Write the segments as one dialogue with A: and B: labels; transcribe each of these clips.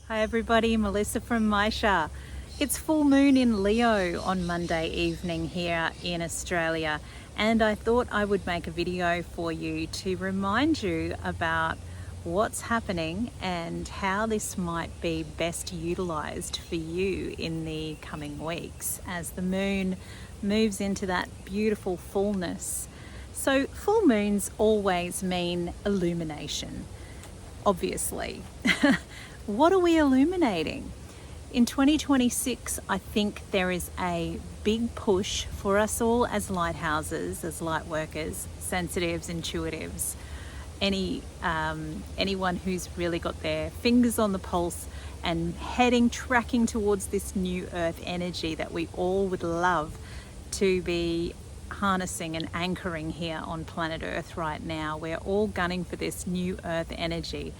A: Hi everybody, Melissa from Maisha. It's full moon in Leo on Monday evening here in Australia, and I thought I would make a video for you to remind you about what's happening and how this might be best utilized for you in the coming weeks as the moon moves into that beautiful fullness. So full moons always mean illumination, obviously. What are we illuminating? In 2026, I think there is a big push for us all as lighthouses, as light workers, sensitives, intuitives, anyone who's really got their fingers on the pulse and tracking towards this new earth energy that we all would love to be harnessing and anchoring here on planet Earth right now. We're all gunning for this new earth energy.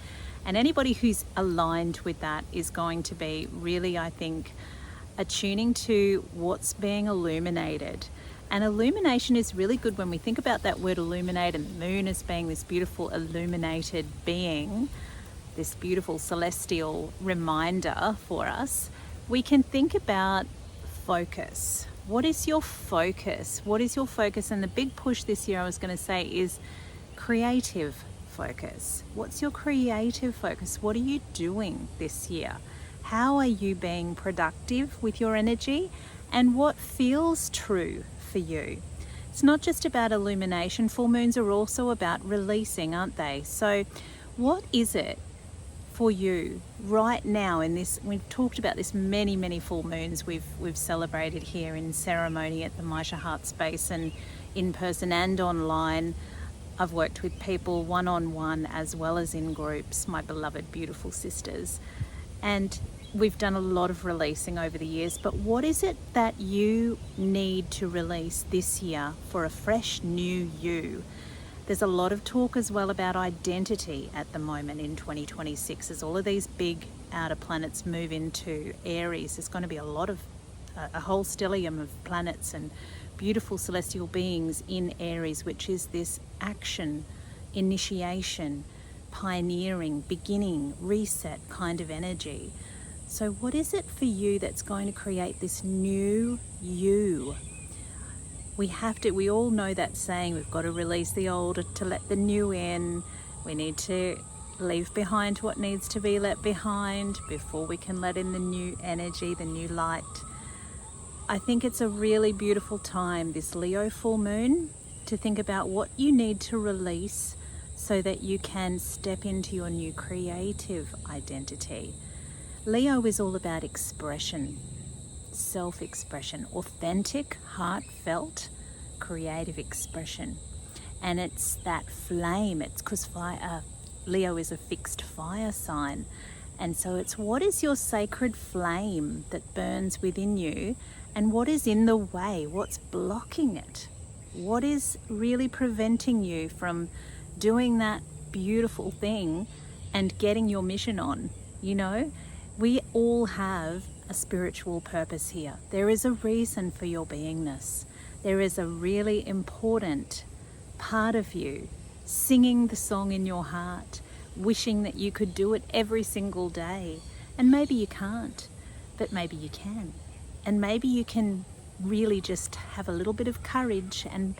A: And anybody who's aligned with that is going to be really, I think, attuning to what's being illuminated. And illumination is really good when we think about that word illuminate and the moon as being this beautiful illuminated being, this beautiful celestial reminder for us. We can think about focus. What is your focus? What is your focus? And the big push this year, I was going to say, is creative focus. What's your creative focus? What are you doing this year? How are you being productive with your energy? And what feels true for you? It's not just about illumination. Full moons are also about releasing, aren't they? So what is it for you right now in this? We've talked about this many full moons we've celebrated here in ceremony at the Maisha Heart Space and in person and online. I've worked with people one-on-one as well as in groups, my beloved, beautiful sisters. And we've done a lot of releasing over the years, but what is it that you need to release this year for a fresh new you? There's a lot of talk as well about identity at the moment in 2026 as all of these big outer planets move into Aries. There's going to be a whole stellium of planets and beautiful celestial beings in Aries, which is this action, initiation, pioneering, beginning, reset kind of energy. So what is it for you that's going to create this new you? We all know that saying, we've got to release the old to let the new in. We need to leave behind what needs to be let behind before we can let in the new energy, the new light. I think it's a really beautiful time, this Leo full moon, to think about what you need to release so that you can step into your new creative identity. Leo is all about expression, self-expression, authentic, heartfelt, creative expression. And it's that flame, it's because Leo is a fixed fire sign. And so it's what is your sacred flame that burns within you, and what is in the way? What's blocking it? What is really preventing you from doing that beautiful thing and getting your mission on? You know, we all have a spiritual purpose here. There is a reason for your beingness. There is a really important part of you singing the song in your heart, wishing that you could do it every single day. And maybe you can't, but maybe you can. And maybe you can really just have a little bit of courage and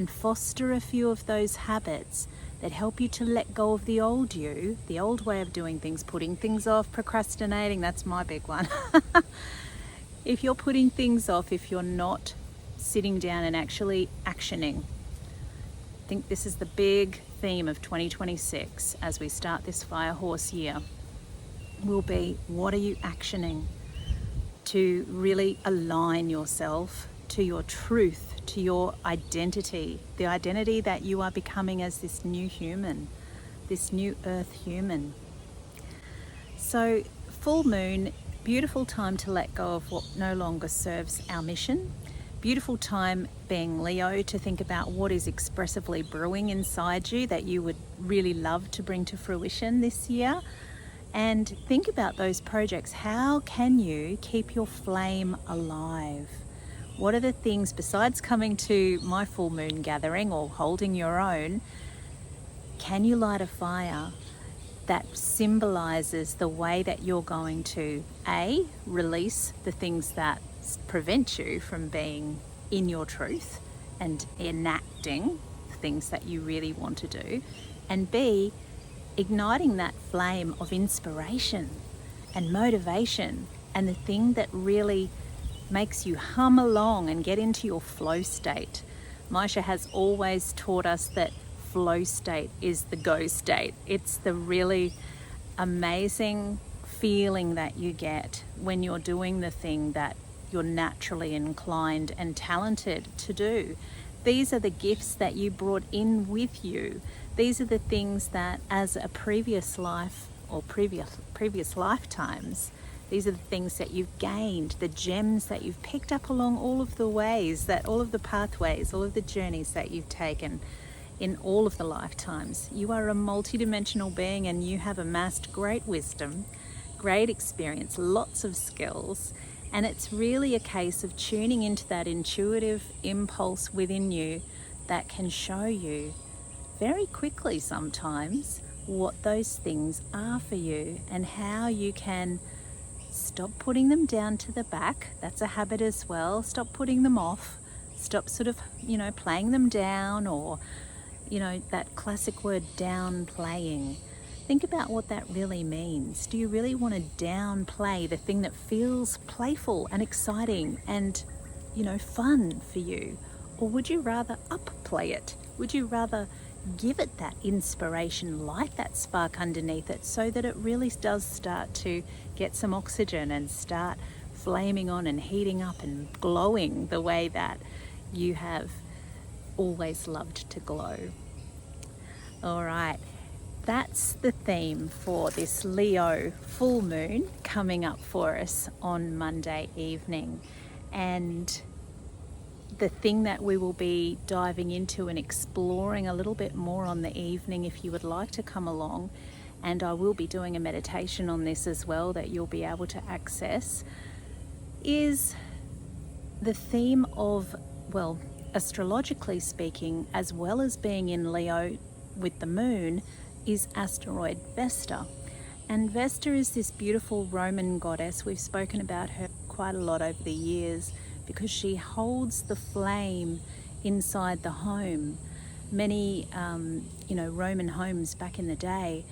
A: foster a few of those habits that help you to let go of the old you, the old way of doing things, putting things off, procrastinating. That's my big one. If you're putting things off, if you're not sitting down and actually actioning, I think this is the big theme of 2026 as we start this firehorse year, will be, what are you actioning to really align yourself to your truth, to your identity, the identity that you are becoming as this new human, this new earth human. So full moon, beautiful time to let go of what no longer serves our mission. Beautiful time being Leo to think about what is expressively brewing inside you that you would really love to bring to fruition this year. And think about those projects. How can you keep your flame alive? What are the things, besides coming to my full moon gathering or holding your own, can you light a fire that symbolizes the way that you're going to release the things that prevent you from being in your truth and enacting the things that you really want to do, and B, igniting that flame of inspiration and motivation and the thing that really makes you hum along and get into your flow state. Maisha has always taught us that flow state is the go state. It's the really amazing feeling that you get when you're doing the thing that you're naturally inclined and talented to do. These are the gifts that you brought in with you. These are the things that as a previous life or previous lifetimes, these are the things that you've gained, the gems that you've picked up along all of the ways, that all of the pathways, all of the journeys that you've taken in all of the lifetimes. You are a multidimensional being and you have amassed great wisdom, great experience, lots of skills, and it's really a case of tuning into that intuitive impulse within you that can show you very quickly sometimes what those things are for you and how you can stop putting them down to the back. That's a habit as well. Stop putting them off. Stop sort of, playing them down, or, that classic word downplaying. Think about what that really means. Do you really want to downplay the thing that feels playful and exciting and, fun for you? Or would you rather upplay it? Would you rather give it that inspiration, light that spark underneath it, so that it really does start to get some oxygen and start flaming on and heating up and glowing the way that you have always loved to glow? All right, that's the theme for this Leo full moon coming up for us on Monday evening. And the thing that we will be diving into and exploring a little bit more on the evening, if you would like to come along, and I will be doing a meditation on this as well that you'll be able to access, is the theme of, well, astrologically speaking, as well as being in Leo with the moon, is asteroid Vesta. And Vesta is this beautiful Roman goddess. We've spoken about her quite a lot over the years, because she holds the flame inside the home. Many, Roman homes back in the day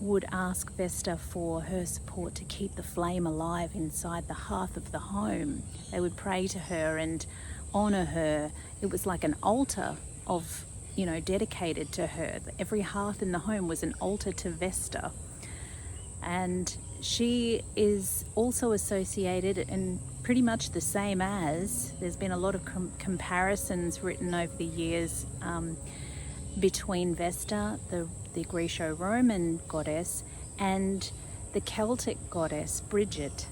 A: would ask Vesta for her support to keep the flame alive inside the hearth of the home. They would pray to her and honor her. It was like an altar of, dedicated to her. Every hearth in the home was an altar to Vesta. And she is also associated, and pretty much the same as, there's been a lot of comparisons written over the years between Vesta, the Greco-Roman goddess, and the Celtic goddess Brigid.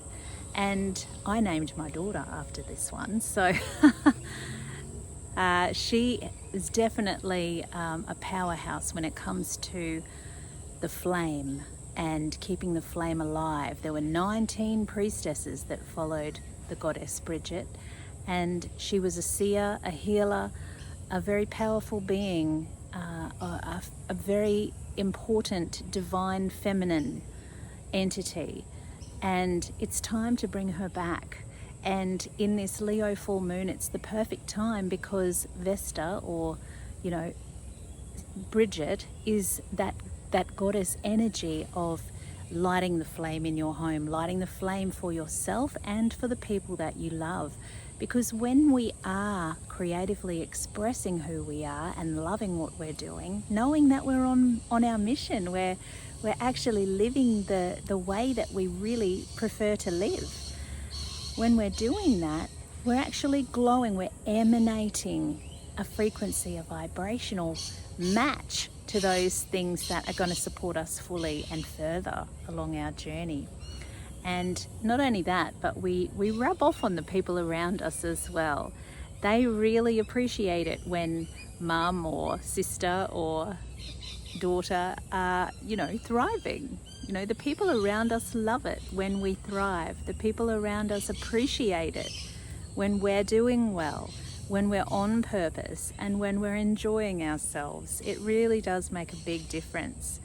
A: And I named my daughter after this one, so she is definitely a powerhouse when it comes to the flame and keeping the flame alive. There were 19 priestesses that followed the goddess Brigid, and she was a seer, a healer, a very powerful being, a very important divine feminine entity. And it's time to bring her back. And in this Leo full moon, it's the perfect time, because Vesta, or Brigid, is that goddess energy of lighting the flame in your home, lighting the flame for yourself and for the people that you love. Because when we are creatively expressing who we are and loving what we're doing, knowing that we're on our mission, we're actually living the way that we really prefer to live. When we're doing that, we're actually glowing, we're emanating a frequency, a vibrational match to those things that are going to support us fully and further along our journey. And not only that, but we rub off on the people around us as well. They really appreciate it when mum or sister or daughter are, thriving. The people around us love it when we thrive. The people around us appreciate it when we're doing well, when we're on purpose, and when we're enjoying ourselves. It really does make a big difference.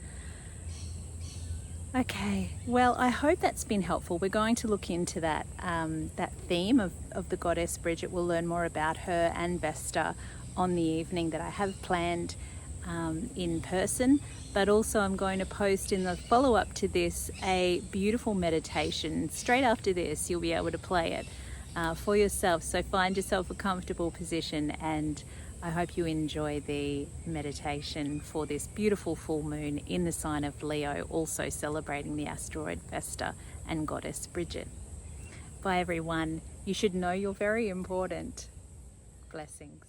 A: Okay, well, I hope that's been helpful. We're going to look into that that theme of the goddess Brigid. We'll learn more about her and Vesta on the evening that I have planned in person, but also I'm going to post in the follow-up to this a beautiful meditation. Straight after this, you'll be able to play it for yourself. So find yourself a comfortable position, and I hope you enjoy the meditation for this beautiful full moon in the sign of Leo, also celebrating the asteroid Vesta and goddess Brigid. Bye everyone. You should know you're very important. Blessings.